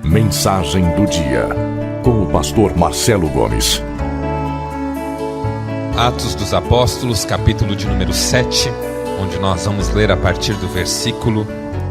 Mensagem do dia, com o pastor Marcelo Gomes. Atos dos Apóstolos, capítulo de número 7, onde nós vamos ler a partir do versículo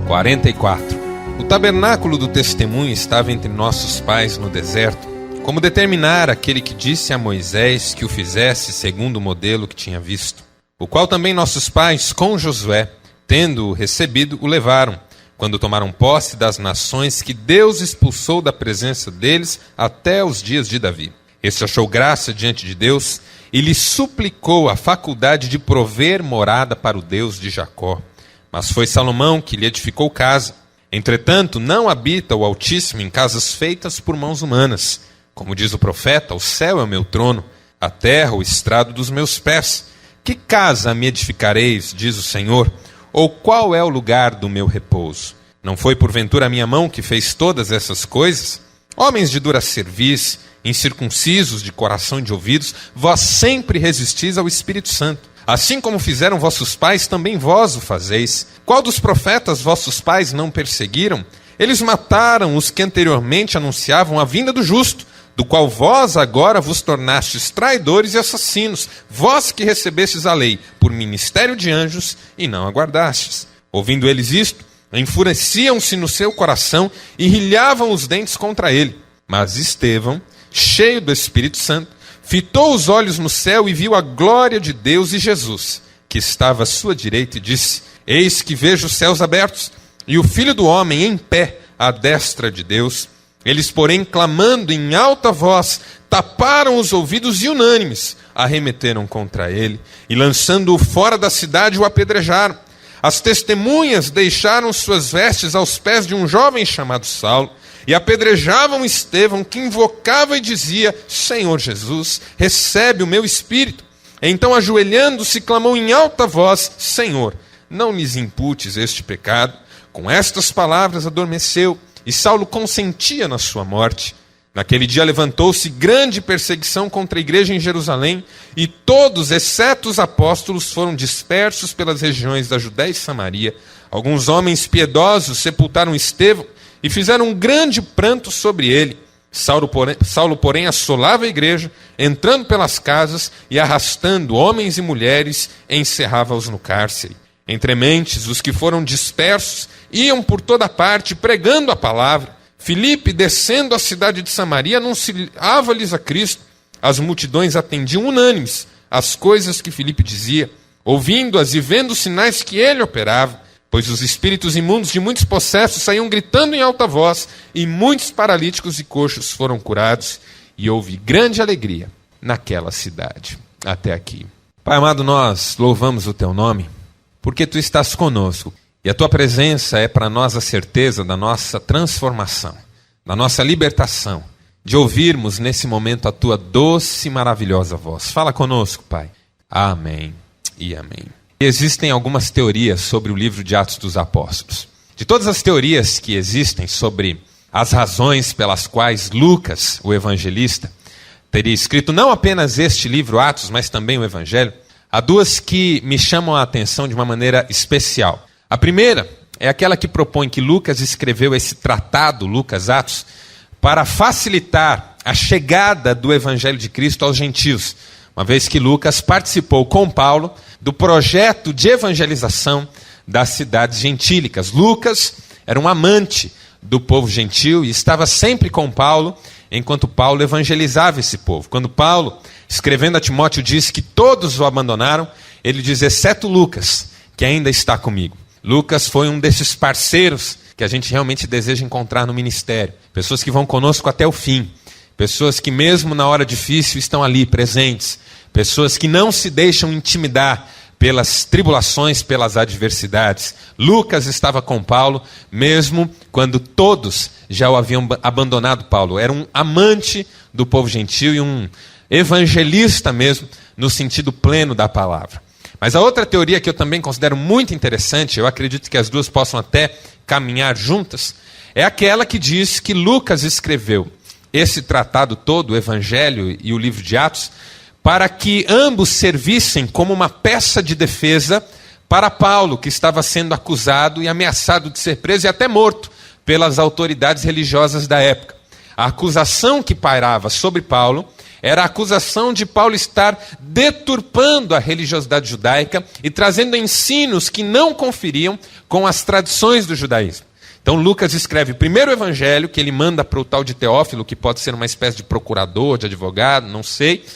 44. O tabernáculo do testemunho estava entre nossos pais no deserto, como determinara aquele que disse a Moisés que o fizesse segundo o modelo que tinha visto, o qual também nossos pais, com Josué, tendo-o recebido, o levaram, quando tomaram posse das nações que Deus expulsou da presença deles até os dias de Davi. Este achou graça diante de Deus e lhe suplicou a faculdade de prover morada para o Deus de Jacó. Mas foi Salomão que lhe edificou casa. Entretanto, não habita o Altíssimo em casas feitas por mãos humanas. Como diz o profeta, o céu é o meu trono, a terra o estrado dos meus pés. Que casa me edificareis, diz o Senhor? Ou qual é o lugar do meu repouso? Não foi porventura a minha mão que fez todas essas coisas? Homens de dura cerviz, incircuncisos de coração e de ouvidos, vós sempre resistis ao Espírito Santo. Assim como fizeram vossos pais, também vós o fazeis. Qual dos profetas vossos pais não perseguiram? Eles mataram os que anteriormente anunciavam a vinda do justo, do qual vós agora vos tornastes traidores e assassinos, vós que recebestes a lei por ministério de anjos e não aguardastes. Ouvindo eles isto, enfureciam-se no seu coração e rilhavam os dentes contra ele. Mas Estevão, cheio do Espírito Santo, fitou os olhos no céu e viu a glória de Deus e Jesus, que estava à sua direita, e disse: Eis que vejo os céus abertos e o Filho do Homem em pé à destra de Deus. Eles, porém, clamando em alta voz, taparam os ouvidos e unânimes arremeteram contra ele e, lançando-o fora da cidade, o apedrejaram. As testemunhas deixaram suas vestes aos pés de um jovem chamado Saulo e apedrejavam Estevão, que invocava e dizia: Senhor Jesus, recebe o meu espírito. Então, ajoelhando-se, clamou em alta voz: Senhor, não lhes imputes este pecado. Com estas palavras adormeceu, e Saulo consentia na sua morte. Naquele dia levantou-se grande perseguição contra a igreja em Jerusalém, e todos, exceto os apóstolos, foram dispersos pelas regiões da Judéia e Samaria. Alguns homens piedosos sepultaram Estevão e fizeram um grande pranto sobre ele. Saulo, porém, assolava a igreja, entrando pelas casas e arrastando homens e mulheres, encerrava-os no cárcere. Entre mentes, os que foram dispersos iam por toda parte pregando a palavra. Filipe, descendo à cidade de Samaria, anunciava-lhes a Cristo. As multidões atendiam unânimes às coisas que Filipe dizia, ouvindo-as e vendo os sinais que ele operava, pois os espíritos imundos de muitos possessos saíam gritando em alta voz, e muitos paralíticos e coxos foram curados, e houve grande alegria naquela cidade. Até aqui. Pai amado, nós louvamos o teu nome, porque tu estás conosco, e a tua presença é para nós a certeza da nossa transformação, da nossa libertação, de ouvirmos nesse momento a tua doce e maravilhosa voz. Fala conosco, Pai. Amém e amém. Existem algumas teorias sobre o livro de Atos dos Apóstolos. De todas as teorias que existem sobre as razões pelas quais Lucas, o evangelista, teria escrito não apenas este livro, Atos, mas também o Evangelho, há duas que me chamam a atenção de uma maneira especial. A primeira é aquela que propõe que Lucas escreveu esse tratado, Lucas Atos, para facilitar a chegada do Evangelho de Cristo aos gentios, uma vez que Lucas participou com Paulo do projeto de evangelização das cidades gentílicas. Lucas era um amante do povo gentil e estava sempre com Paulo, enquanto Paulo evangelizava esse povo. Quando Paulo, escrevendo a Timóteo, diz que todos o abandonaram, ele diz: exceto Lucas, que ainda está comigo. Lucas foi um desses parceiros que a gente realmente deseja encontrar no ministério. Pessoas que vão conosco até o fim. Pessoas que mesmo na hora difícil estão ali, presentes. Pessoas que não se deixam intimidar pelas tribulações, pelas adversidades. Lucas estava com Paulo, mesmo quando todos já o haviam abandonado. Paulo era um amante do povo gentil e um evangelista mesmo, no sentido pleno da palavra. Mas a outra teoria que eu também considero muito interessante, eu acredito que as duas possam até caminhar juntas, é aquela que diz que Lucas escreveu esse tratado todo, o Evangelho e o livro de Atos, para que ambos servissem como uma peça de defesa para Paulo, que estava sendo acusado e ameaçado de ser preso e até morto pelas autoridades religiosas da época. A acusação que pairava sobre Paulo era a acusação de Paulo estar deturpando a religiosidade judaica e trazendo ensinos que não conferiam com as tradições do judaísmo. Então Lucas escreve o primeiro evangelho, que ele manda para o tal de Teófilo, que pode ser uma espécie de procurador, de advogado, não sei,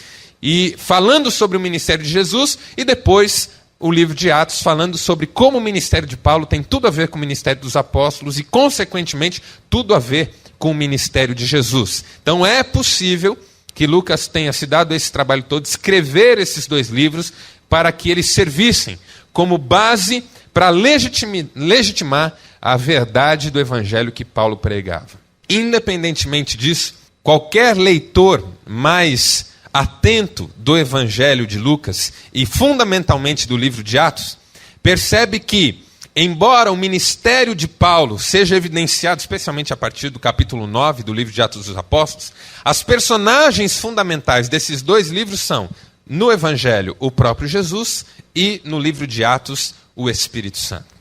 e falando sobre o ministério de Jesus, e depois o livro de Atos, falando sobre como o ministério de Paulo tem tudo a ver com o ministério dos apóstolos e, consequentemente, tudo a ver com o ministério de Jesus. Então é possível que Lucas tenha se dado esse trabalho todo, escrever esses dois livros, para que eles servissem como base para legitimar a verdade do evangelho que Paulo pregava. Independentemente disso, qualquer leitor mais atento do evangelho de Lucas e fundamentalmente do livro de Atos, percebe que, embora o ministério de Paulo seja evidenciado especialmente a partir do capítulo 9 do livro de Atos dos Apóstolos, as personagens fundamentais desses dois livros são, no evangelho, o próprio Jesus e no livro de Atos, o Espírito Santo.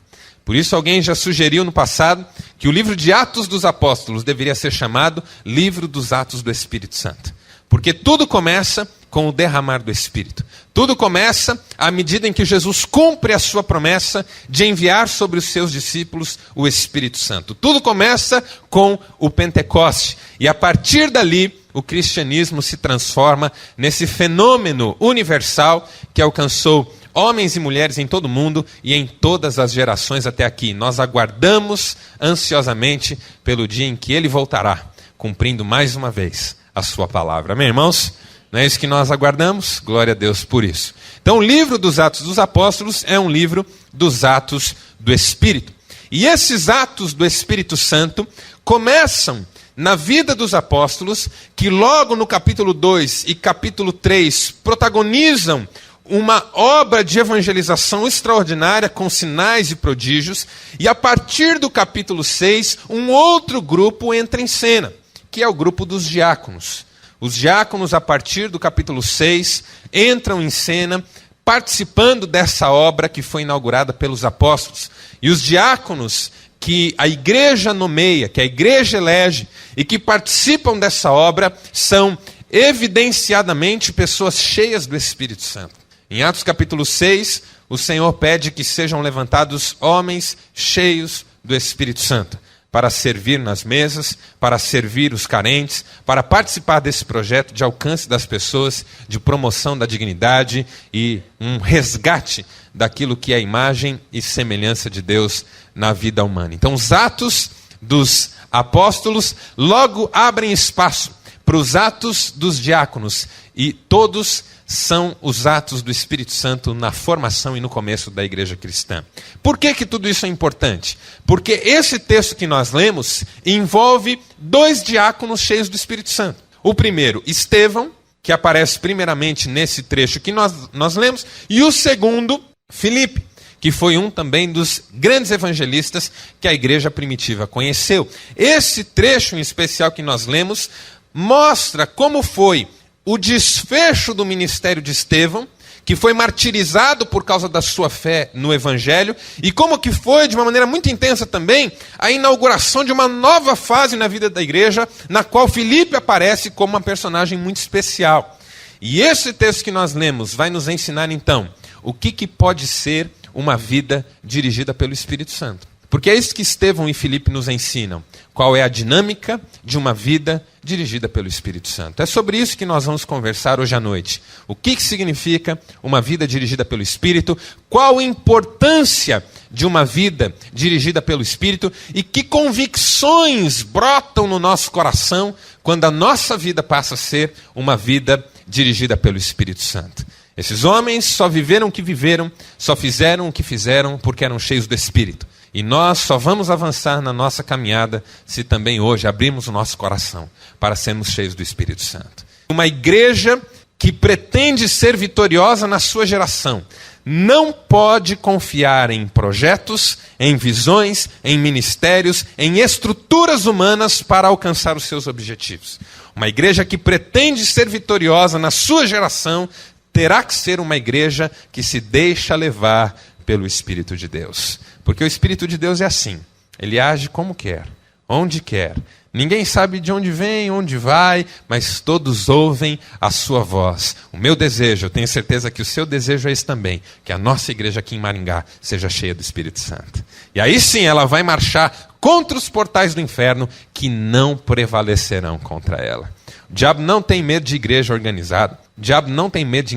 Por isso alguém já sugeriu no passado que o livro de Atos dos Apóstolos deveria ser chamado Livro dos Atos do Espírito Santo. Porque tudo começa com o derramar do Espírito. Tudo começa à medida em que Jesus cumpre a sua promessa de enviar sobre os seus discípulos o Espírito Santo. Tudo começa com o Pentecoste. E a partir dali, o cristianismo se transforma nesse fenômeno universal que alcançou homens e mulheres em todo o mundo e em todas as gerações até aqui. Nós aguardamos ansiosamente pelo dia em que ele voltará, cumprindo mais uma vez a sua palavra. Amém, irmãos? Não é isso que nós aguardamos? Glória a Deus por isso. Então, o livro dos Atos dos Apóstolos é um livro dos Atos do Espírito. E esses Atos do Espírito Santo começam na vida dos apóstolos, que logo no capítulo 2 e capítulo 3 protagonizam uma obra de evangelização extraordinária com sinais e prodígios, e a partir do capítulo 6, um outro grupo entra em cena, que é o grupo dos diáconos. Os diáconos, a partir do capítulo 6, entram em cena, participando dessa obra que foi inaugurada pelos apóstolos. E os diáconos que a igreja nomeia, que a igreja elege, e que participam dessa obra, são evidenciadamente pessoas cheias do Espírito Santo. Em Atos capítulo 6, o Senhor pede que sejam levantados homens cheios do Espírito Santo, para servir nas mesas, para servir os carentes, para participar desse projeto de alcance das pessoas, de promoção da dignidade e um resgate daquilo que é a imagem e semelhança de Deus na vida humana. Então, os Atos dos Apóstolos logo abrem espaço para os Atos dos Diáconos, e todos são os atos do Espírito Santo na formação e no começo da igreja cristã. Por que tudo isso é importante? Porque esse texto que nós lemos envolve dois diáconos cheios do Espírito Santo. O primeiro, Estevão, que aparece primeiramente nesse trecho que nós lemos, e o segundo, Filipe, que foi um também dos grandes evangelistas que a igreja primitiva conheceu. Esse trecho em especial que nós lemos mostra como foi o desfecho do ministério de Estevão, que foi martirizado por causa da sua fé no Evangelho, e como que foi, de uma maneira muito intensa também, a inauguração de uma nova fase na vida da igreja, na qual Filipe aparece como uma personagem muito especial. E esse texto que nós lemos vai nos ensinar, então, o que pode ser uma vida dirigida pelo Espírito Santo. Porque é isso que Estevão e Filipe nos ensinam. Qual é a dinâmica de uma vida dirigida pelo Espírito Santo. É sobre isso que nós vamos conversar hoje à noite. O que significa uma vida dirigida pelo Espírito? Qual a importância de uma vida dirigida pelo Espírito? E que convicções brotam no nosso coração quando a nossa vida passa a ser uma vida dirigida pelo Espírito Santo? Esses homens só viveram o que viveram, só fizeram o que fizeram porque eram cheios do Espírito. E nós só vamos avançar na nossa caminhada se também hoje abrirmos o nosso coração para sermos cheios do Espírito Santo. Uma igreja que pretende ser vitoriosa na sua geração não pode confiar em projetos, em visões, em ministérios, em estruturas humanas para alcançar os seus objetivos. Uma igreja que pretende ser vitoriosa na sua geração terá que ser uma igreja que se deixa levar pelo Espírito de Deus. Porque o Espírito de Deus é assim, ele age como quer, onde quer. Ninguém sabe de onde vem, onde vai, mas todos ouvem a sua voz. O meu desejo, eu tenho certeza que o seu desejo é esse também, que a nossa igreja aqui em Maringá seja cheia do Espírito Santo. E aí sim ela vai marchar contra os portais do inferno, que não prevalecerão contra ela. O diabo não tem medo de igreja organizada. O diabo não tem medo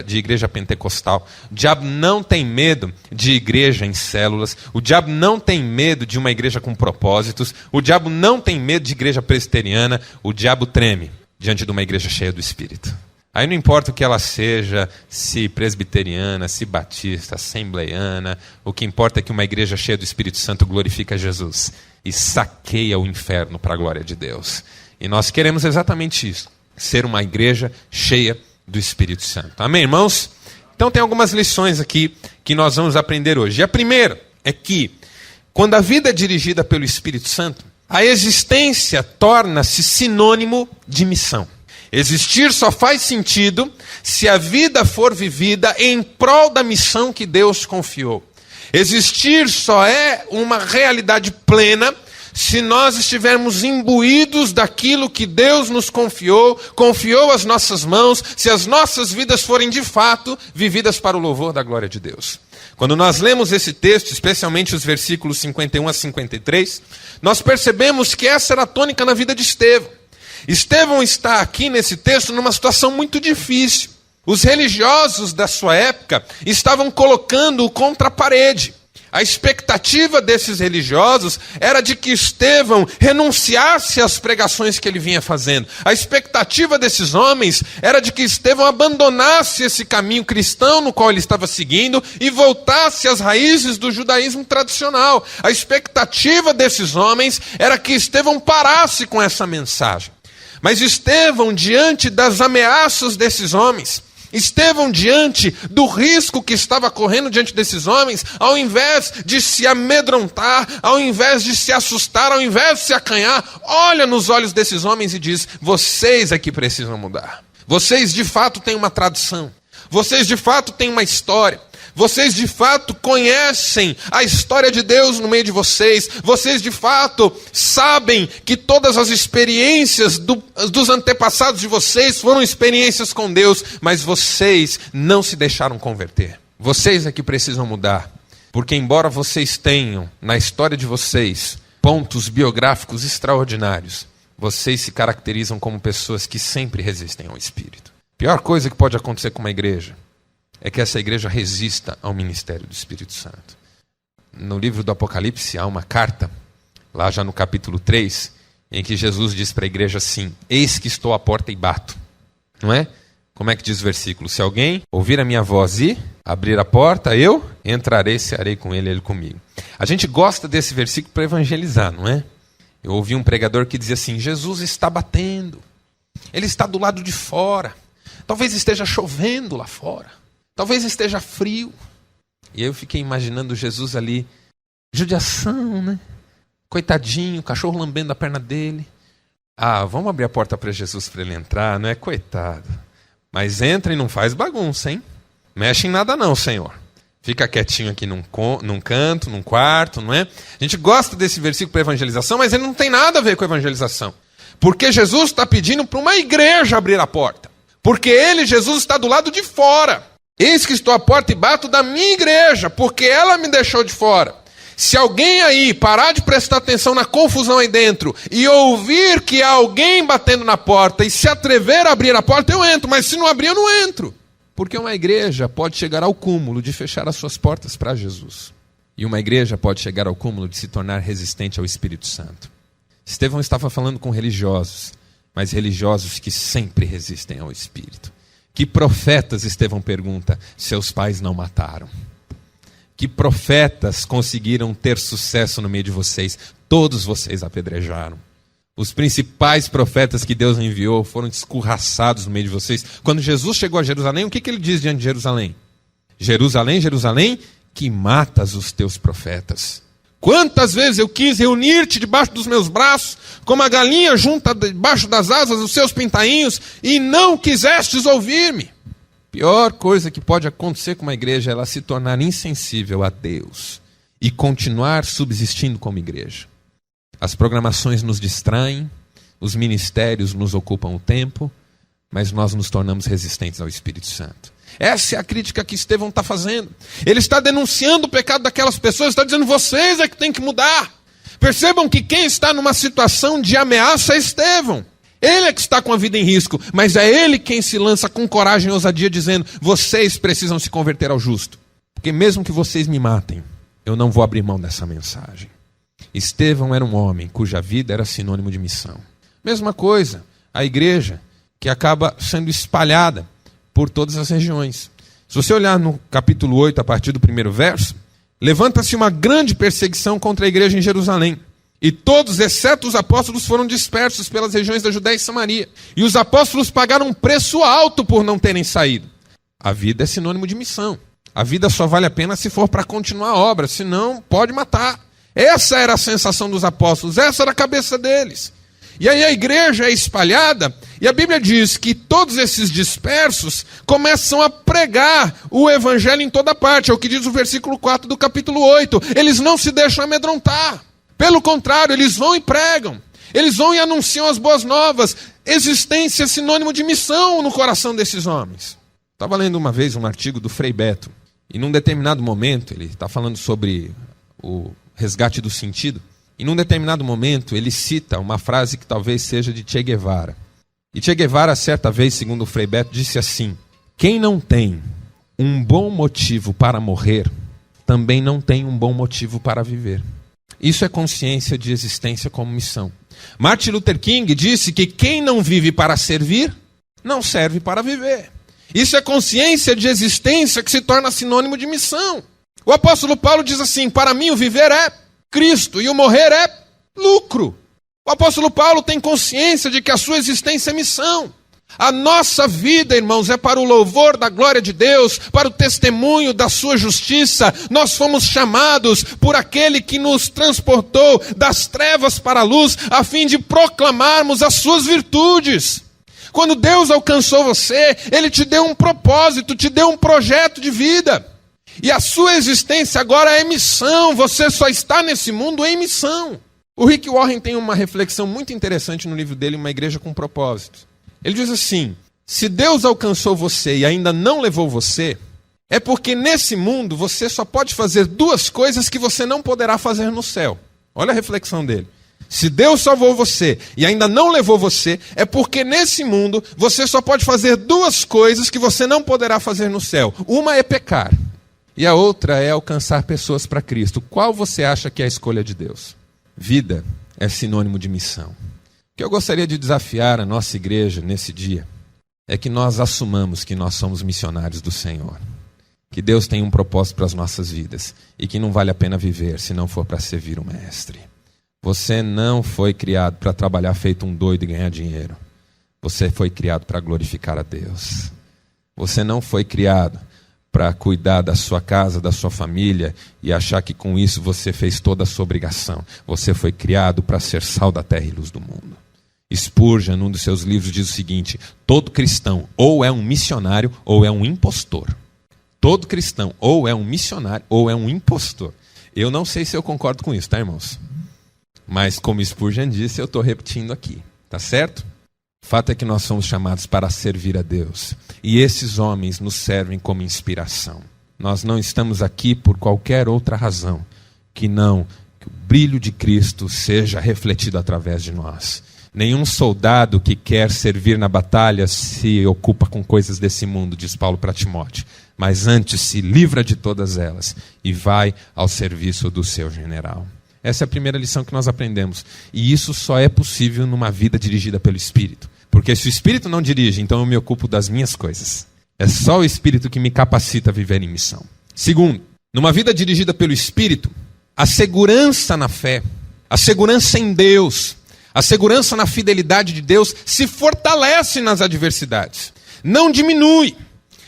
de igreja pentecostal. O diabo não tem medo de igreja em células. O diabo não tem medo de uma igreja com propósitos. O diabo não tem medo de igreja presbiteriana. O diabo treme diante de uma igreja cheia do Espírito. Aí não importa o que ela seja, se presbiteriana, se batista, assembleiana, o que importa é que uma igreja cheia do Espírito Santo glorifica Jesus e saqueia o inferno para a glória de Deus. E nós queremos exatamente isso, ser uma igreja cheia do Espírito Santo. Amém, irmãos? Então tem algumas lições aqui que nós vamos aprender hoje. E a primeira é que, quando a vida é dirigida pelo Espírito Santo, a existência torna-se sinônimo de missão. Existir só faz sentido se a vida for vivida em prol da missão que Deus confiou. Existir só é uma realidade plena se nós estivermos imbuídos daquilo que Deus nos confiou às nossas mãos, se as nossas vidas forem de fato vividas para o louvor da glória de Deus. Quando nós lemos esse texto, especialmente os versículos 51 a 53, nós percebemos que essa era a tônica na vida de Estevão. Estevão está aqui nesse texto numa situação muito difícil. Os religiosos da sua época estavam colocando-o contra a parede. A expectativa desses religiosos era de que Estevão renunciasse às pregações que ele vinha fazendo. A expectativa desses homens era de que Estevão abandonasse esse caminho cristão no qual ele estava seguindo e voltasse às raízes do judaísmo tradicional. A expectativa desses homens era que Estevão parasse com essa mensagem. Mas Estevão, diante das ameaças desses homens, Estevão, diante do risco que estava correndo diante desses homens, ao invés de se amedrontar, ao invés de se assustar, ao invés de se acanhar, olha nos olhos desses homens e diz: vocês é que precisam mudar. Vocês de fato têm uma tradição. Vocês de fato têm uma história. Vocês de fato conhecem a história de Deus no meio de vocês. Vocês de fato sabem que todas as experiências dos antepassados de vocês foram experiências com Deus, mas vocês não se deixaram converter. Vocês é que precisam mudar, porque embora vocês tenham na história de vocês pontos biográficos extraordinários, vocês se caracterizam como pessoas que sempre resistem ao Espírito. A pior coisa que pode acontecer com uma igreja é que essa igreja resista ao ministério do Espírito Santo. No livro do Apocalipse há uma carta, lá já no capítulo 3, em que Jesus diz para a igreja assim: eis que estou à porta e bato. Não é? Como é que diz o versículo? Se alguém ouvir a minha voz e abrir a porta, eu entrarei e cearei com ele e ele comigo. A gente gosta desse versículo para evangelizar, não é? Eu ouvi um pregador que dizia assim: Jesus está batendo. Ele está do lado de fora. Talvez esteja chovendo lá fora. Talvez esteja frio. E aí eu fiquei imaginando Jesus ali, judiação, né? Coitadinho, cachorro lambendo a perna dele. Ah, vamos abrir a porta para Jesus para ele entrar, não é? Coitado. Mas entra e não faz bagunça, hein? Mexe em nada não, Senhor. Fica quietinho aqui num canto, num quarto, não é? A gente gosta desse versículo para evangelização, mas ele não tem nada a ver com evangelização. Porque Jesus está pedindo para uma igreja abrir a porta. Porque ele, Jesus, está do lado de fora. Eis que estou à porta e bato da minha igreja, porque ela me deixou de fora. Se alguém aí parar de prestar atenção na confusão aí dentro e ouvir que há alguém batendo na porta e se atrever a abrir a porta, eu entro, mas se não abrir, eu não entro. Porque uma igreja pode chegar ao cúmulo de fechar as suas portas para Jesus. E uma igreja pode chegar ao cúmulo de se tornar resistente ao Espírito Santo. Estevão estava falando com religiosos, mas religiosos que sempre resistem ao Espírito. Que profetas, Estevão pergunta, seus pais não mataram? Que profetas conseguiram ter sucesso no meio de vocês? Todos vocês apedrejaram. Os principais profetas que Deus enviou foram escorraçados no meio de vocês. Quando Jesus chegou a Jerusalém, o que ele diz diante de Jerusalém? Jerusalém, Jerusalém, que matas os teus profetas. Quantas vezes eu quis reunir-te debaixo dos meus braços, como a galinha junta debaixo das asas os seus pintainhos, e não quisestes ouvir-me. Pior coisa que pode acontecer com uma igreja é ela se tornar insensível a Deus e continuar subsistindo como igreja. As programações nos distraem, os ministérios nos ocupam o tempo, mas nós nos tornamos resistentes ao Espírito Santo. Essa é a crítica que Estevão está fazendo. Ele está denunciando o pecado daquelas pessoas, está dizendo, vocês é que tem que mudar. Percebam que quem está numa situação de ameaça é Estevão. Ele é que está com a vida em risco, mas é ele quem se lança com coragem e ousadia dizendo, vocês precisam se converter ao justo. Porque mesmo que vocês me matem, eu não vou abrir mão dessa mensagem. Estevão era um homem cuja vida era sinônimo de missão. Mesma coisa, a igreja que acaba sendo espalhada por todas as regiões. Se você olhar no capítulo 8, a partir do 1º verso, levanta-se uma grande perseguição contra a igreja em Jerusalém. E todos, exceto os apóstolos, foram dispersos pelas regiões da Judéia e Samaria. E os apóstolos pagaram um preço alto por não terem saído. A vida é sinônimo de missão. A vida só vale a pena se for para continuar a obra, senão pode matar. Essa era a sensação dos apóstolos, essa era a cabeça deles. E aí a igreja é espalhada, e a Bíblia diz que todos esses dispersos começam a pregar o evangelho em toda parte. É o que diz o versículo 4 do capítulo 8. Eles não se deixam amedrontar. Pelo contrário, eles vão e pregam. Eles vão e anunciam as boas novas. Existência é sinônimo de missão no coração desses homens. Estava lendo uma vez um artigo do Frei Beto, e num determinado momento, ele está falando sobre o resgate do sentido, e num determinado momento ele cita uma frase que talvez seja de Che Guevara. E Che Guevara, certa vez, segundo o Frei Beto, disse assim, quem não tem um bom motivo para morrer, também não tem um bom motivo para viver. Isso é consciência de existência como missão. Martin Luther King disse que quem não vive para servir, não serve para viver. Isso é consciência de existência que se torna sinônimo de missão. O apóstolo Paulo diz assim, para mim o viver é Cristo e o morrer é lucro. O apóstolo Paulo tem consciência de que a sua existência é missão. A nossa vida, irmãos, é para o louvor da glória de Deus, para o testemunho da sua justiça. Nós fomos chamados por aquele que nos transportou das trevas para a luz, a fim de proclamarmos as suas virtudes. Quando Deus alcançou você, Ele te deu um propósito, te deu um projeto de vida. E a sua existência agora é missão, você só está nesse mundo em missão. O Rick Warren tem uma reflexão muito interessante no livro dele, Uma Igreja com Propósito. Ele diz assim, se Deus alcançou você e ainda não levou você, é porque nesse mundo você só pode fazer duas coisas que você não poderá fazer no céu. Olha a reflexão dele. Se Deus salvou você e ainda não levou você, é porque nesse mundo você só pode fazer duas coisas que você não poderá fazer no céu. Uma é pecar e a outra é alcançar pessoas para Cristo. Qual você acha que é a escolha de Deus? Vida é sinônimo de missão. O que eu gostaria de desafiar a nossa igreja nesse dia é que nós assumamos que nós somos missionários do Senhor. Que Deus tem um propósito para as nossas vidas e que não vale a pena viver se não for para servir o Mestre. Você não foi criado para trabalhar feito um doido e ganhar dinheiro. Você foi criado para glorificar a Deus. Você não foi criado para cuidar da sua casa, da sua família e achar que com isso você fez toda a sua obrigação. Você foi criado para ser sal da terra e luz do mundo. Spurgeon, num dos seus livros, diz o seguinte, todo cristão ou é um missionário ou é um impostor. Todo cristão ou é um missionário ou é um impostor. Eu não sei se eu concordo com isso, tá, irmãos? Mas como Spurgeon disse, eu estou repetindo aqui, tá certo? O fato é que nós somos chamados para servir a Deus. E esses homens nos servem como inspiração. Nós não estamos aqui por qualquer outra razão que não que o brilho de Cristo seja refletido através de nós. Nenhum soldado que quer servir na batalha se ocupa com coisas desse mundo, diz Paulo para Timóteo. Mas antes se livra de todas elas e vai ao serviço do seu general. Essa é a primeira lição que nós aprendemos. E isso só é possível numa vida dirigida pelo Espírito. Porque se o Espírito não dirige, então eu me ocupo das minhas coisas. É só o Espírito que me capacita a viver em missão. Segundo, numa vida dirigida pelo Espírito, a segurança na fé, a segurança em Deus, a segurança na fidelidade de Deus se fortalece nas adversidades. Não diminui.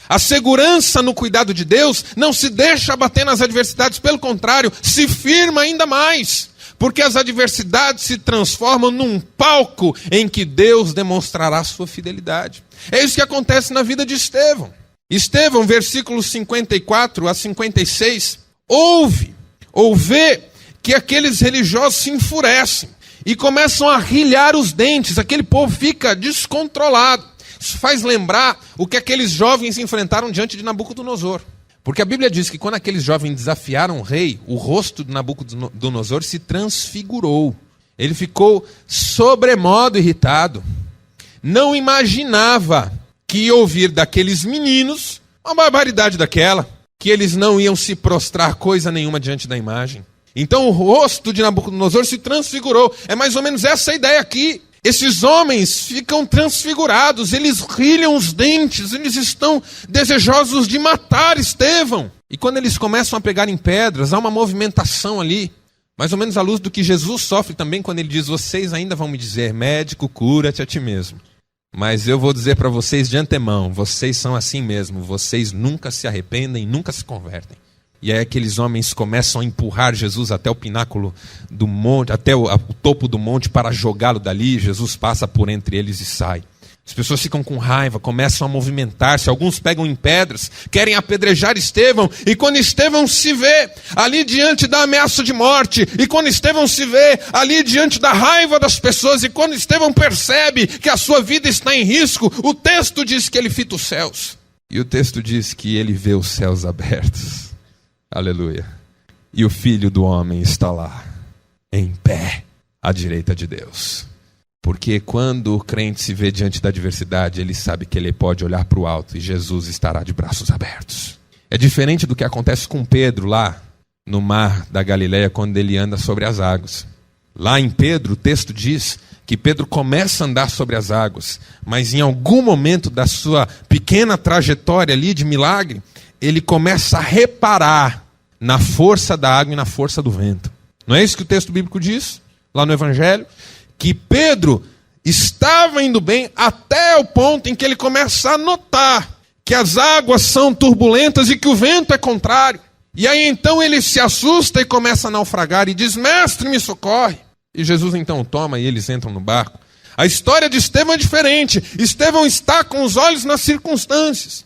A segurança no cuidado de Deus não se deixa abater nas adversidades, pelo contrário, se firma ainda mais. Porque as adversidades se transformam num palco em que Deus demonstrará sua fidelidade. É isso que acontece na vida de Estevão. Estevão, versículos 54 a 56, ouve que aqueles religiosos se enfurecem. e começam a rilhar os dentes. Aquele povo fica descontrolado. Isso faz lembrar o que aqueles jovens enfrentaram diante de Nabucodonosor. Porque a Bíblia diz que quando aqueles jovens desafiaram o rei, o rosto de Nabucodonosor se transfigurou. Ele ficou sobremodo irritado. Não imaginava que ia ouvir daqueles meninos uma barbaridade daquela, que eles não iam se prostrar coisa nenhuma diante da imagem. Então o rosto de Nabucodonosor se transfigurou. É mais ou menos essa a ideia aqui. Esses homens ficam transfigurados, eles rilham os dentes, eles estão desejosos de matar Estevão. E quando eles começam a pegar em pedras, há uma movimentação ali, mais ou menos à luz do que Jesus sofre também quando ele diz: vocês ainda vão me dizer, médico, cura-te a ti mesmo. Mas eu vou dizer para vocês de antemão, vocês são assim mesmo, vocês nunca se arrependem, nunca se convertem. E aí aqueles homens começam a empurrar Jesus até o pináculo do monte, até o topo do monte para jogá-lo dali. Jesus passa por entre eles e sai. As pessoas ficam com raiva, começam a movimentar-se. Alguns pegam em pedras, querem apedrejar Estevão. E quando Estevão se vê ali diante da ameaça de morte, e quando Estevão se vê ali diante da raiva das pessoas, e quando Estevão percebe que a sua vida está em risco, o texto diz que ele fita os céus. E o texto diz que ele vê os céus abertos. Aleluia. E o Filho do Homem está lá, em pé, à direita de Deus. Porque quando o crente se vê diante da adversidade, ele sabe que ele pode olhar para o alto e Jesus estará de braços abertos. É diferente do que acontece com Pedro lá no mar da Galileia, quando ele anda sobre as águas. Lá em Pedro, o texto diz que Pedro começa a andar sobre as águas, mas em algum momento da sua pequena trajetória ali de milagre, ele começa a reparar na força da água e na força do vento. Não é isso que o texto bíblico diz, lá no Evangelho? Que Pedro estava indo bem até o ponto em que ele começa a notar que as águas são turbulentas e que o vento é contrário. E aí então ele se assusta e começa a naufragar e diz: mestre, me socorre. E Jesus então o toma e eles entram no barco. A história de Estevão é diferente. Estevão está com os olhos nas circunstâncias.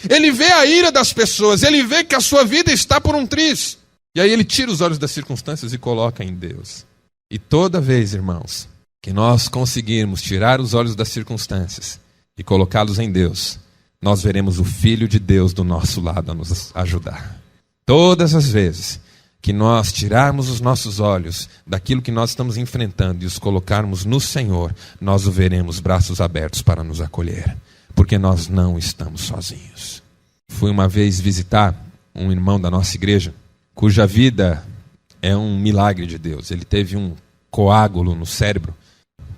Ele vê a ira das pessoas, ele vê que a sua vida está por um triz. E aí ele tira os olhos das circunstâncias e coloca em Deus. E toda vez, irmãos, que nós conseguirmos tirar os olhos das circunstâncias e colocá-los em Deus, nós veremos o Filho de Deus do nosso lado a nos ajudar. Todas as vezes que nós tirarmos os nossos olhos daquilo que nós estamos enfrentando e os colocarmos no Senhor, nós o veremos braços abertos para nos acolher. Porque nós não estamos sozinhos. Fui uma vez visitar um irmão da nossa igreja, cuja vida é um milagre de Deus. Ele teve um coágulo no cérebro,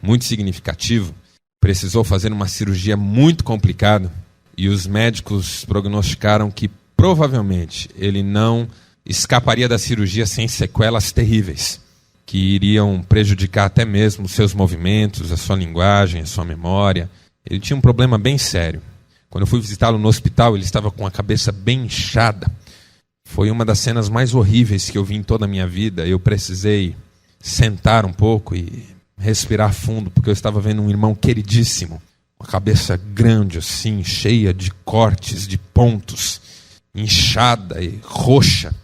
muito significativo. Precisou fazer uma cirurgia muito complicada. E os médicos prognosticaram que provavelmente ele não escaparia da cirurgia sem sequelas terríveis, que iriam prejudicar até mesmo os seus movimentos, a sua linguagem, a sua memória. Ele tinha um problema bem sério. Quando eu fui visitá-lo no hospital, ele estava com a cabeça bem inchada. Foi uma das cenas mais horríveis que eu vi em toda a minha vida. Eu precisei sentar um pouco e respirar fundo, porque eu estava vendo um irmão queridíssimo, uma cabeça grande assim, cheia de cortes, de pontos, inchada e roxa.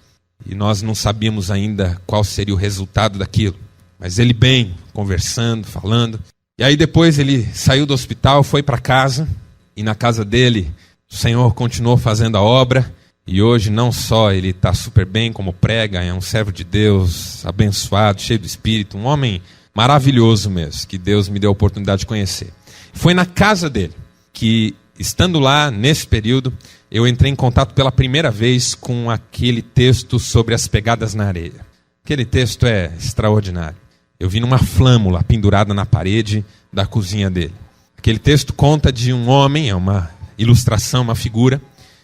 E nós não sabíamos ainda qual seria o resultado daquilo. Mas ele bem, conversando, falando. E aí depois ele saiu do hospital, foi para casa, e na casa dele o Senhor continuou fazendo a obra, e hoje não só ele está super bem como prega, é um servo de Deus, abençoado, cheio do Espírito, um homem maravilhoso mesmo, que Deus me deu a oportunidade de conhecer. Foi na casa dele que, estando lá nesse período, eu entrei em contato pela primeira vez com aquele texto sobre as pegadas na areia. Aquele texto é extraordinário. Eu vi numa flâmula pendurada na parede da cozinha dele. Aquele texto conta de um homem, é uma ilustração, uma figura,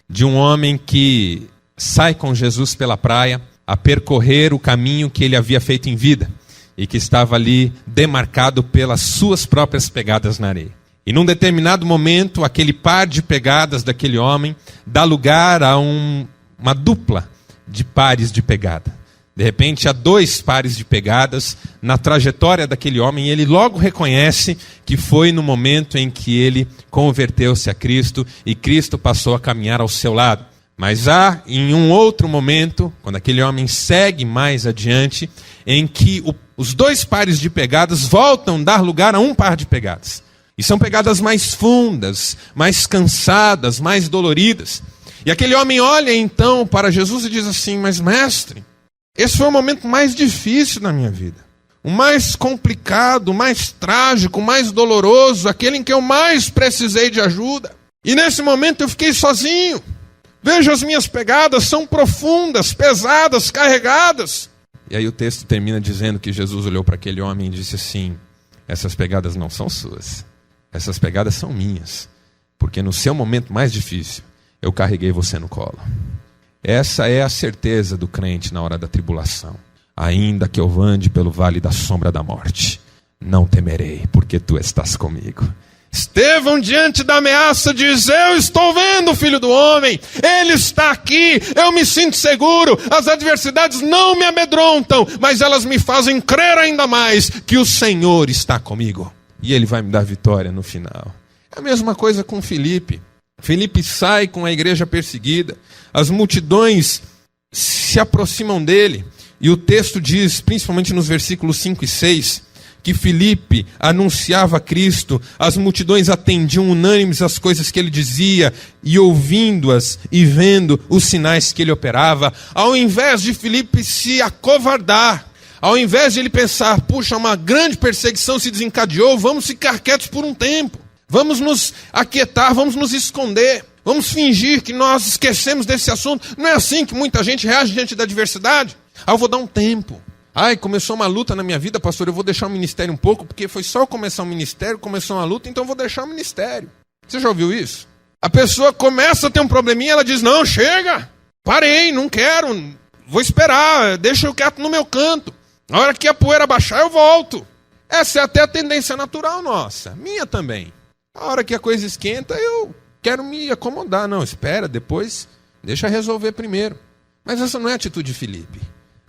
de um homem que sai com Jesus pela praia a percorrer o caminho que ele havia feito em vida e que estava ali demarcado pelas suas próprias pegadas na areia. E num determinado momento, aquele par de pegadas daquele homem dá lugar a uma dupla de pares de pegada. De repente, há 2 pares de pegadas na trajetória daquele homem e ele logo reconhece que foi no momento em que ele converteu-se a Cristo e Cristo passou a caminhar ao seu lado. Mas há em um outro momento, quando aquele homem segue mais adiante, em que os 2 pares de pegadas voltam a dar lugar a um par de pegadas. E são pegadas mais fundas, mais cansadas, mais doloridas. E aquele homem olha então para Jesus e diz assim: mas mestre, esse foi o momento mais difícil da minha vida. O mais complicado, o mais trágico, o mais doloroso, aquele em que eu mais precisei de ajuda. E nesse momento eu fiquei sozinho. Veja, as minhas pegadas são profundas, pesadas, carregadas. E aí o texto termina dizendo que Jesus olhou para aquele homem e disse assim: essas pegadas não são suas, essas pegadas são minhas, porque no seu momento mais difícil eu carreguei você no colo. Essa é a certeza do crente na hora da tribulação. Ainda que eu ande pelo vale da sombra da morte, não temerei, porque tu estás comigo. Estevão, diante da ameaça, diz: eu estou vendo o Filho do Homem, ele está aqui, eu me sinto seguro, as adversidades não me amedrontam, mas elas me fazem crer ainda mais que o Senhor está comigo, e ele vai me dar vitória no final. É a mesma coisa com Filipe. Filipe sai com a igreja perseguida, as multidões se aproximam dele, e o texto diz, principalmente nos versículos 5 e 6, que Filipe anunciava Cristo, as multidões atendiam unânimes às coisas que ele dizia, e ouvindo-as e vendo os sinais que ele operava, ao invés de Filipe se acovardar, ao invés de ele pensar: puxa, uma grande perseguição se desencadeou, vamos ficar quietos por um tempo, vamos nos aquietar, vamos nos esconder, vamos fingir que nós esquecemos desse assunto. Não é assim que muita gente reage diante da adversidade. Eu vou dar um tempo. Começou uma luta na minha vida, pastor, eu vou deixar o ministério um pouco, porque foi só eu começar o ministério, começou uma luta, então eu vou deixar o ministério. Você já ouviu isso? A pessoa começa a ter um probleminha, ela diz: não, chega, parei, não quero, vou esperar, deixa eu quieto no meu canto. Na hora que a poeira baixar, eu volto. Essa é até a tendência natural nossa, minha também. A hora que a coisa esquenta, eu quero me acomodar. Não, espera, depois deixa resolver primeiro. Mas essa não é a atitude de Filipe.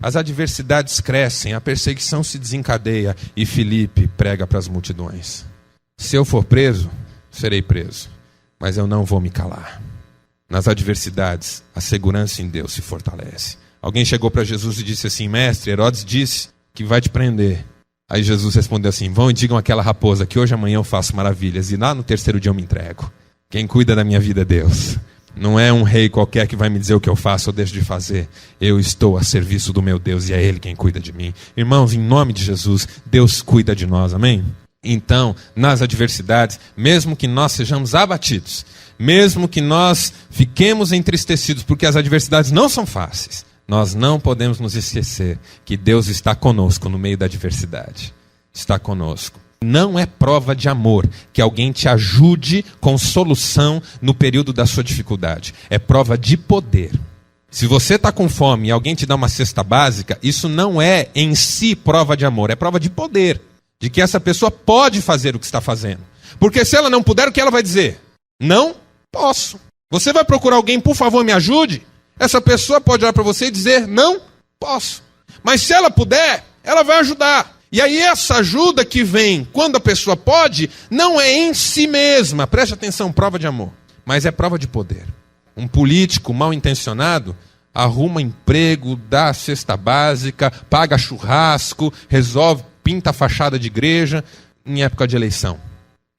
As adversidades crescem, a perseguição se desencadeia e Filipe prega para as multidões: se eu for preso, serei preso, mas eu não vou me calar. Nas adversidades, a segurança em Deus se fortalece. Alguém chegou para Jesus e disse assim: mestre, Herodes disse que vai te prender. Aí Jesus respondeu assim: vão e digam àquela raposa que hoje amanhã eu faço maravilhas e lá no 3º dia eu me entrego. Quem cuida da minha vida é Deus. Não é um rei qualquer que vai me dizer o que eu faço ou deixo de fazer. Eu estou a serviço do meu Deus e é Ele quem cuida de mim. Irmãos, em nome de Jesus, Deus cuida de nós, amém? Então, nas adversidades, mesmo que nós sejamos abatidos, mesmo que nós fiquemos entristecidos, porque as adversidades não são fáceis, nós não podemos nos esquecer que Deus está conosco no meio da adversidade. Está conosco. Não é prova de amor que alguém te ajude com solução no período da sua dificuldade. É prova de poder. Se você está com fome e alguém te dá uma cesta básica, isso não é em si prova de amor, é prova de poder. De que essa pessoa pode fazer o que está fazendo. Porque se ela não puder, o que ela vai dizer? Não posso. Você vai procurar alguém, por favor, me ajude? Essa pessoa pode olhar para você e dizer: não posso. Mas se ela puder, ela vai ajudar. E aí essa ajuda que vem quando a pessoa pode, não é em si mesma, preste atenção, prova de amor, mas é prova de poder. Um político mal intencionado arruma emprego, dá a cesta básica, paga churrasco, resolve, pinta a fachada de igreja em época de eleição,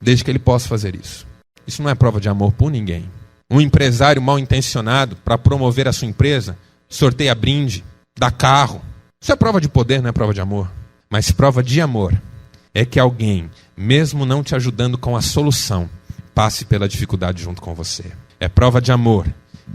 desde que ele possa fazer isso. Isso não é prova de amor por ninguém. Um empresário mal intencionado, para promover a sua empresa, sorteia brinde, dá carro. Isso é prova de poder, não é prova de amor. Mas prova de amor é que alguém, mesmo não te ajudando com a solução, passe pela dificuldade junto com você. É prova de amor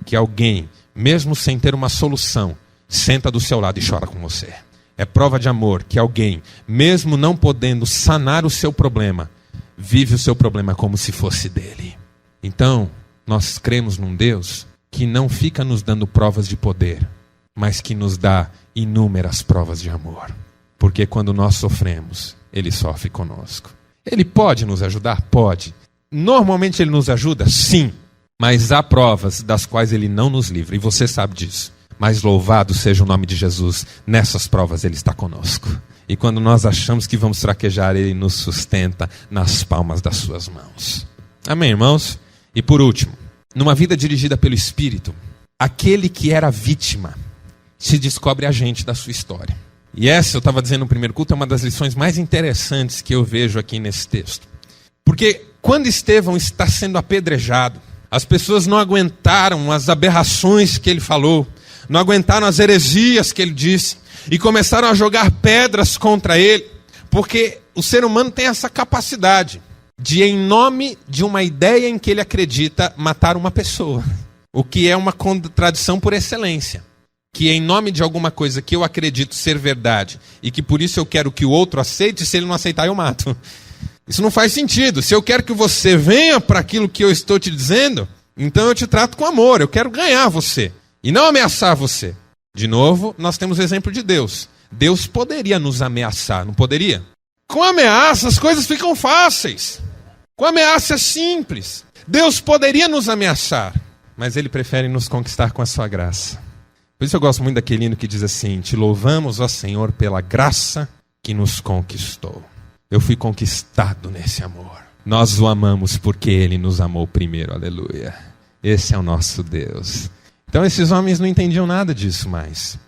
que alguém, mesmo sem ter uma solução, senta do seu lado e chora com você. É prova de amor que alguém, mesmo não podendo sanar o seu problema, vive o seu problema como se fosse dele. Então, nós cremos num Deus que não fica nos dando provas de poder, mas que nos dá inúmeras provas de amor. Porque quando nós sofremos, Ele sofre conosco. Ele pode nos ajudar? Pode. Normalmente Ele nos ajuda? Sim. Mas há provas das quais Ele não nos livra. E você sabe disso. Mas louvado seja o nome de Jesus. Nessas provas Ele está conosco. E quando nós achamos que vamos fraquejar, Ele nos sustenta nas palmas das suas mãos. Amém, irmãos? E por último, numa vida dirigida pelo Espírito, aquele que era vítima se descobre agente da sua história. E essa, eu estava dizendo no primeiro culto, é uma das lições mais interessantes que eu vejo aqui nesse texto. Porque quando Estevão está sendo apedrejado, as pessoas não aguentaram as aberrações que ele falou, não aguentaram as heresias que ele disse, e começaram a jogar pedras contra ele, porque o ser humano tem essa capacidade de, em nome de uma ideia em que ele acredita, matar uma pessoa. O que é uma contradição por excelência. Que em nome de alguma coisa que eu acredito ser verdade, e que por isso eu quero que o outro aceite, se ele não aceitar eu mato. Isso não faz sentido. Se eu quero que você venha para aquilo que eu estou te dizendo, então eu te trato com amor, eu quero ganhar você, e não ameaçar você. De novo, nós temos o exemplo de Deus. Deus poderia nos ameaçar, não poderia? Com ameaça as coisas ficam fáceis. Com ameaça é simples. Deus poderia nos ameaçar, mas Ele prefere nos conquistar com a sua graça. Por isso eu gosto muito daquele hino que diz assim: te louvamos, ó Senhor, pela graça que nos conquistou. Eu fui conquistado nesse amor. Nós o amamos porque Ele nos amou primeiro, aleluia. Esse é o nosso Deus. Então esses homens não entendiam nada disso mais.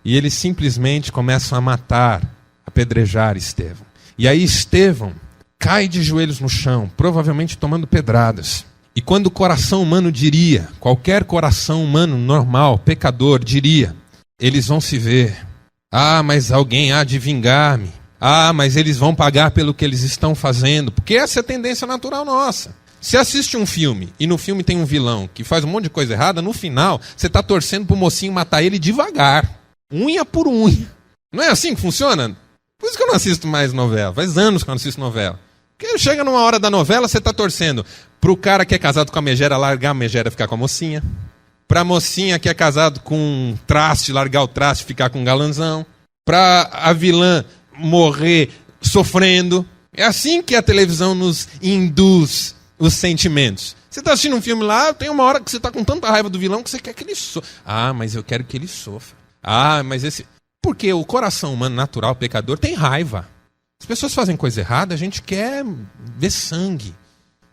E eles simplesmente começam a matar, a apedrejar Estevão. E aí Estevão cai de joelhos no chão, provavelmente tomando pedradas. E quando o coração humano diria, qualquer coração humano normal, pecador, diria, eles vão se ver. Ah, mas alguém há de vingar-me. Ah, mas eles vão pagar pelo que eles estão fazendo. Porque essa é a tendência natural nossa. Você assiste um filme e no filme tem um vilão que faz um monte de coisa errada, no final você está torcendo para o mocinho matar ele devagar. Unha por unha. Não é assim que funciona? Por isso que eu não assisto mais novela. Faz anos que eu não assisto novela. Porque chega numa hora da novela, você está torcendo pro cara que é casado com a megera largar a megera e ficar com a mocinha. Pra mocinha que é casado com um traste, largar o traste e ficar com um galanzão. Pra a vilã morrer sofrendo. É assim que a televisão nos induz os sentimentos. Você está assistindo um filme lá, tem uma hora que você está com tanta raiva do vilão que você quer que ele sofra. Ah, mas eu quero que ele sofra. Ah, mas esse... Porque o coração humano natural, pecador, tem raiva. As pessoas fazem coisa errada, a gente quer ver sangue.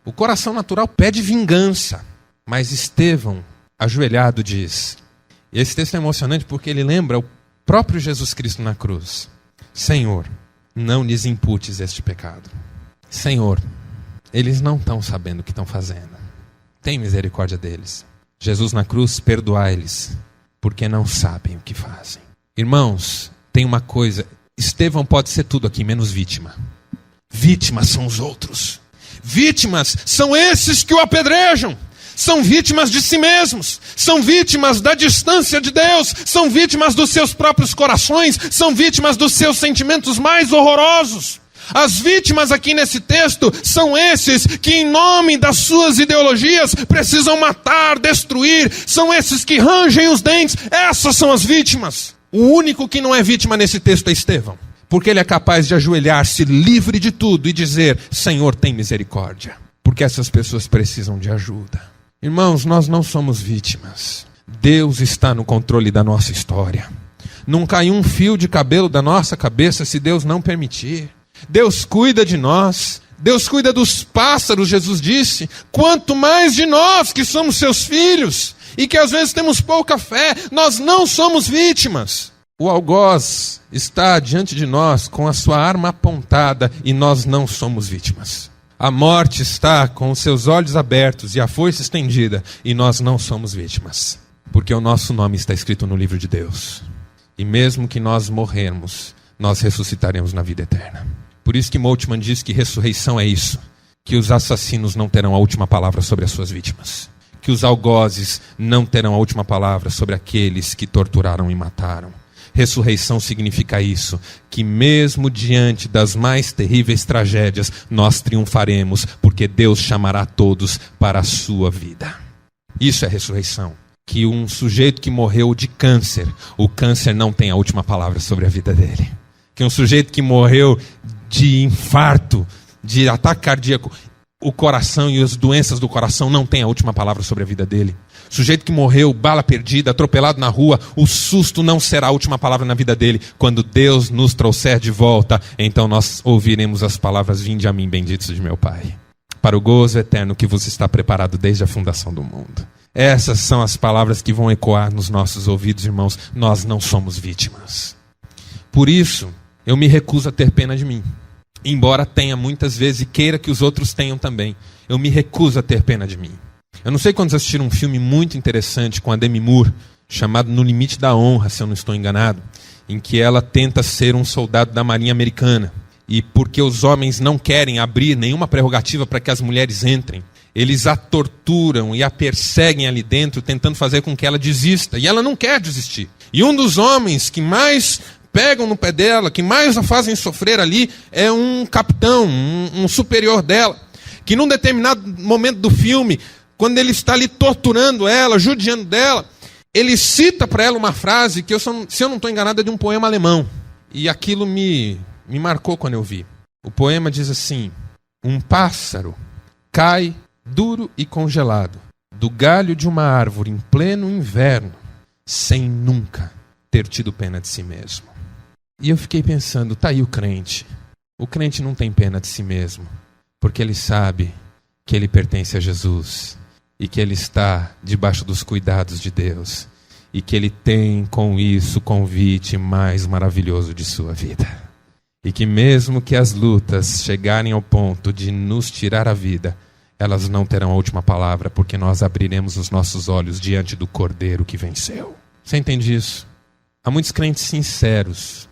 O coração natural pede vingança. Mas Estevão, ajoelhado, diz... E esse texto é emocionante porque ele lembra o próprio Jesus Cristo na cruz. Senhor, não lhes imputes este pecado. Senhor, eles não estão sabendo o que estão fazendo. Tem misericórdia deles. Jesus na cruz, perdoai-lhes, porque não sabem o que fazem. Irmãos, tem uma coisa... Estevão pode ser tudo aqui, menos vítima. Vítimas são os outros. Vítimas são esses que o apedrejam. São vítimas de si mesmos. São vítimas da distância de Deus. São vítimas dos seus próprios corações. São vítimas dos seus sentimentos mais horrorosos. As vítimas aqui nesse texto são esses que, em nome das suas ideologias, precisam matar, destruir. São esses que rangem os dentes. Essas são as vítimas. O único que não é vítima nesse texto é Estevão, porque ele é capaz de ajoelhar-se livre de tudo e dizer: Senhor, tem misericórdia, porque essas pessoas precisam de ajuda. Irmãos, nós não somos vítimas. Deus está no controle da nossa história. Não cai um fio de cabelo da nossa cabeça se Deus não permitir. Deus cuida de nós. Deus cuida dos pássaros, Jesus disse. Quanto mais de nós que somos seus filhos e que às vezes temos pouca fé, nós não somos vítimas. O algoz está diante de nós com a sua arma apontada e nós não somos vítimas. A morte está com os seus olhos abertos e a foice estendida e nós não somos vítimas. Porque o nosso nome está escrito no livro de Deus. E mesmo que nós morrermos, nós ressuscitaremos na vida eterna. Por isso que Moltmann diz que ressurreição é isso. Que os assassinos não terão a última palavra sobre as suas vítimas. Que os algozes não terão a última palavra sobre aqueles que torturaram e mataram. Ressurreição significa isso, que mesmo diante das mais terríveis tragédias, nós triunfaremos, porque Deus chamará todos para a sua vida. Isso é ressurreição. Que um sujeito que morreu de câncer, o câncer não tem a última palavra sobre a vida dele. Que um sujeito que morreu de infarto, de ataque cardíaco, o coração e as doenças do coração não tem a última palavra sobre a vida dele. Sujeito que morreu, bala perdida, atropelado na rua, o susto não será a última palavra na vida dele. Quando Deus nos trouxer de volta, então nós ouviremos as palavras: vinde a mim, benditos de meu Pai, para o gozo eterno que vos está preparado desde a fundação do mundo. Essas são as palavras que vão ecoar nos nossos ouvidos, irmãos. Nós não somos vítimas. Por isso, eu me recuso a ter pena de mim. Embora tenha muitas vezes e queira que os outros tenham também. Eu me recuso a ter pena de mim. Eu não sei quando vocês assistiram um filme muito interessante com a Demi Moore, chamado No Limite da Honra, se eu não estou enganado, em que ela tenta ser um soldado da Marinha Americana. E porque os homens não querem abrir nenhuma prerrogativa para que as mulheres entrem, eles a torturam e a perseguem ali dentro, tentando fazer com que ela desista. E ela não quer desistir. E um dos homens que mais pegam no pé dela, que mais a fazem sofrer ali, é um capitão, um superior dela, que num determinado momento do filme, quando ele está ali torturando ela, judiando dela, ele cita para ela uma frase que, se eu não estou enganado, é de um poema alemão. E aquilo me marcou quando eu vi. O poema diz assim: um pássaro cai duro e congelado do galho de uma árvore em pleno inverno, sem nunca ter tido pena de si mesmo. E eu fiquei pensando, tá aí o crente. O crente não tem pena de si mesmo, porque ele sabe que ele pertence a Jesus e que ele está debaixo dos cuidados de Deus e que ele tem com isso o convite mais maravilhoso de sua vida. E que mesmo que as lutas chegarem ao ponto de nos tirar a vida, elas não terão a última palavra, porque nós abriremos os nossos olhos diante do Cordeiro que venceu. Você entende isso? Há muitos crentes sinceros,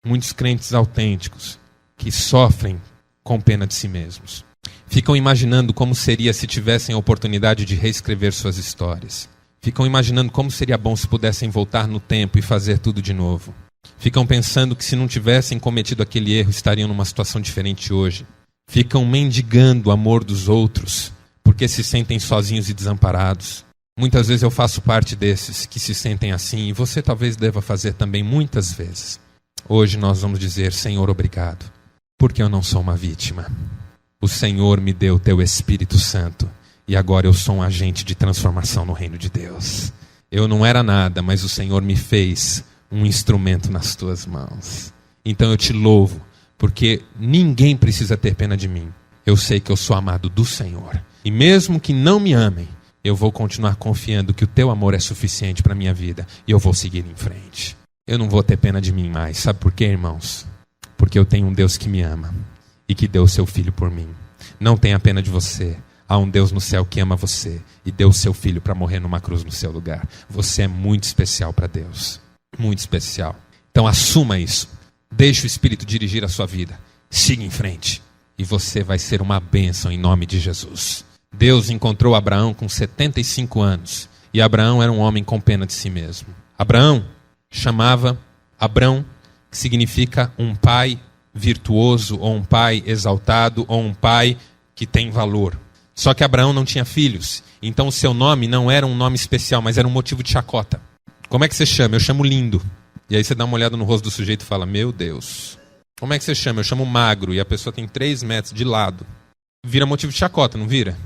muitos crentes autênticos, que sofrem com pena de si mesmos. Ficam imaginando como seria se tivessem a oportunidade de reescrever suas histórias. Ficam imaginando como seria bom se pudessem voltar no tempo e fazer tudo de novo. Ficam pensando que se não tivessem cometido aquele erro, estariam numa situação diferente hoje. Ficam mendigando o amor dos outros, porque se sentem sozinhos e desamparados. Muitas vezes eu faço parte desses que se sentem assim, e você talvez deva fazer também muitas vezes. Hoje nós vamos dizer: Senhor, obrigado, porque eu não sou uma vítima. O Senhor me deu o teu Espírito Santo, e agora eu sou um agente de transformação no reino de Deus. Eu não era nada, mas o Senhor me fez um instrumento nas tuas mãos. Então eu te louvo, porque ninguém precisa ter pena de mim. Eu sei que eu sou amado do Senhor. E mesmo que não me amem, eu vou continuar confiando que o teu amor é suficiente para a minha vida, e eu vou seguir em frente. Eu não vou ter pena de mim mais. Sabe por quê, irmãos? Porque eu tenho um Deus que me ama e que deu o seu Filho por mim. Não tenha pena de você. Há um Deus no céu que ama você e deu o seu Filho para morrer numa cruz no seu lugar. Você é muito especial para Deus. Muito especial. Então assuma isso. Deixe o Espírito dirigir a sua vida. Siga em frente. E você vai ser uma bênção em nome de Jesus. Deus encontrou Abraão com 75 anos. E Abraão era um homem com pena de si mesmo. Abraão chamava Abrão, que significa um pai virtuoso, ou um pai exaltado, ou um pai que tem valor. Só que Abraão não tinha filhos, então o seu nome não era um nome especial, mas era um motivo de chacota. Como é que você chama? Eu chamo Lindo. E aí você dá uma olhada no rosto do sujeito e fala: meu Deus. Como é que você chama? Eu chamo Magro. E a pessoa tem 3 metros de lado. Vira motivo de chacota, não vira?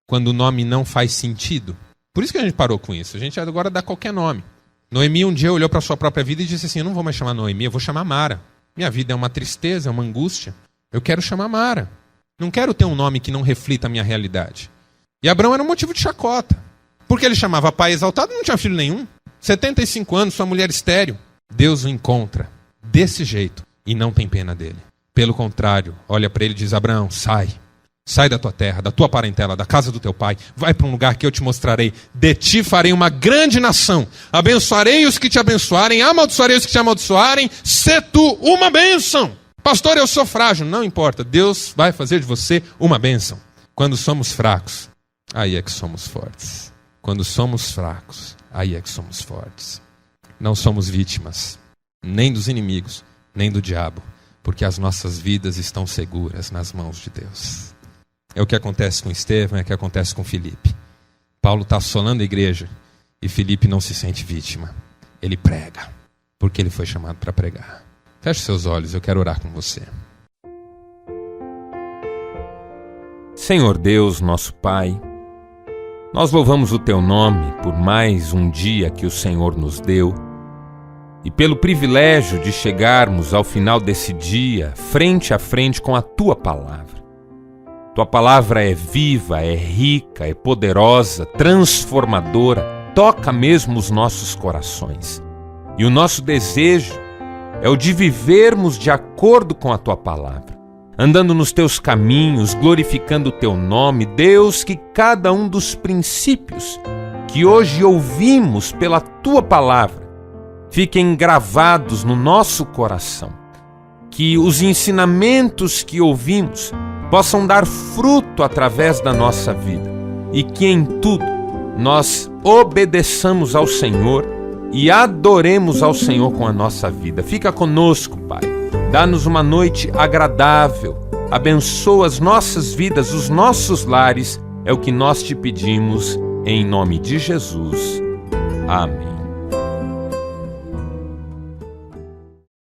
Quando o nome não faz sentido. Por isso que a gente parou com isso. A gente agora dá qualquer nome. Noemi um dia olhou para a sua própria vida e disse assim: eu não vou mais chamar Noemi, eu vou chamar Mara. Minha vida é uma tristeza, é uma angústia. Eu quero chamar Mara. Não quero ter um nome que não reflita a minha realidade. E Abraão era um motivo de chacota. Porque ele chamava pai exaltado e não tinha filho nenhum. 75 anos, sua mulher estéril. Deus o encontra desse jeito e não tem pena dele. Pelo contrário, olha para ele e diz: Abraão, sai. Sai da tua terra, da tua parentela, da casa do teu pai. Vai para um lugar que eu te mostrarei. De ti farei uma grande nação. Abençoarei os que te abençoarem. Amaldiçoarei os que te amaldiçoarem. Sê tu uma bênção. Pastor, eu sou frágil. Não importa. Deus vai fazer de você uma bênção. Quando somos fracos, aí é que somos fortes. Quando somos fracos, aí é que somos fortes. Não somos vítimas, nem dos inimigos, nem do diabo. Porque as nossas vidas estão seguras nas mãos de Deus. É o que acontece com Estevão, é o que acontece com Filipe. Paulo está assolando a igreja e Filipe não se sente vítima. Ele prega, porque ele foi chamado para pregar. Feche seus olhos, eu quero orar com você. Senhor Deus, nosso Pai, nós louvamos o Teu nome por mais um dia que o Senhor nos deu e pelo privilégio de chegarmos ao final desse dia frente a frente com a Tua Palavra. Tua palavra é viva, é rica, é poderosa, transformadora, toca mesmo os nossos corações. E o nosso desejo é o de vivermos de acordo com a Tua palavra, andando nos Teus caminhos, glorificando o Teu nome. Deus, que cada um dos princípios que hoje ouvimos pela Tua palavra fiquem gravados no nosso coração, que os ensinamentos que ouvimos possam dar fruto através da nossa vida e que em tudo nós obedeçamos ao Senhor e adoremos ao Senhor com a nossa vida. Fica conosco, Pai. Dá-nos uma noite agradável. Abençoa as nossas vidas, os nossos lares. É o que nós te pedimos em nome de Jesus. Amém.